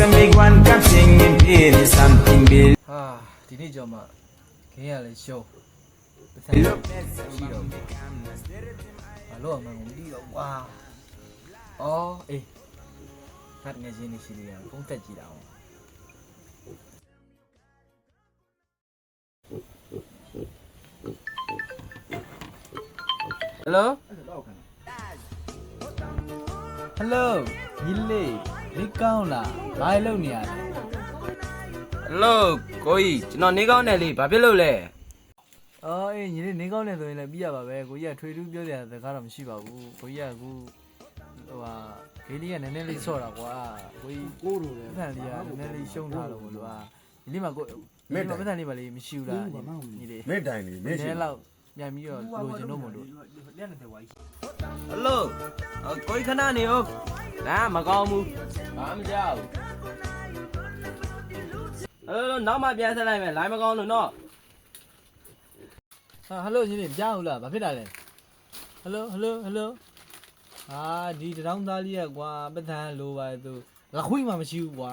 make one come singing here is something big. ဒီနေ့ကြောင့်မှခင်းရလဲရှုံးပတ်စံ Look, ရှိတော့ဘာလို့မှမသိတော့ကွာအော်အေးဖတ်ငယ်ချင်းနေရှိသေးတယ်ဖုန်းတက်ကြည့်တာအောင်ဟယ်လိုညီလေးနေကောင်းလားဘာလုပ်နေရလဲ Hello ကိုကြီးကျွန်တော်နေကောင်းတယ်လေဘာဖြစ်လို့လဲ အော်အေးညီလေးနေကောင်းနေဆိုရင်လည်းပြီးရပါပဲကိုကြီးကထွေထူးပြောစရာစကားတော့မရှိပါဘူးကိုကြီးကအခုဟိုဟာဂေးလေးကနည်းနည်းလေးဆော့တာကွာကိုကြီးကိုလိုတယ်ပတ်စံလေးကနည်းနည်းလေးရှုံးထားလို့လို့ဟာဒီနေ့မှကိုဒီနေ့မှပတ်စံလေးပါလေမရှိဘူးလားညီလေး မင်းတိုင်လေမင်း န ရှိ ည်းလောက်ပြန်ပြီးတော့လိုချင်တော့မလို့ Hello ကိုကြီးခဏနေဦးဒါမကောင်းဘူးဘာမှမကြောက်နောက်မှပြန်ဆက်လိုက်မယ် line မကောင်းလို့နော် ဟာဟယ်လိုညီလေးကြားဘူးလားဘာဖြစ်တာလဲဟယ်လိုဟာဒီတရောင်းသားလေးကကွာပတ်စံလိုပါသူလက်ခွေးမှမရှိဘူးကွာ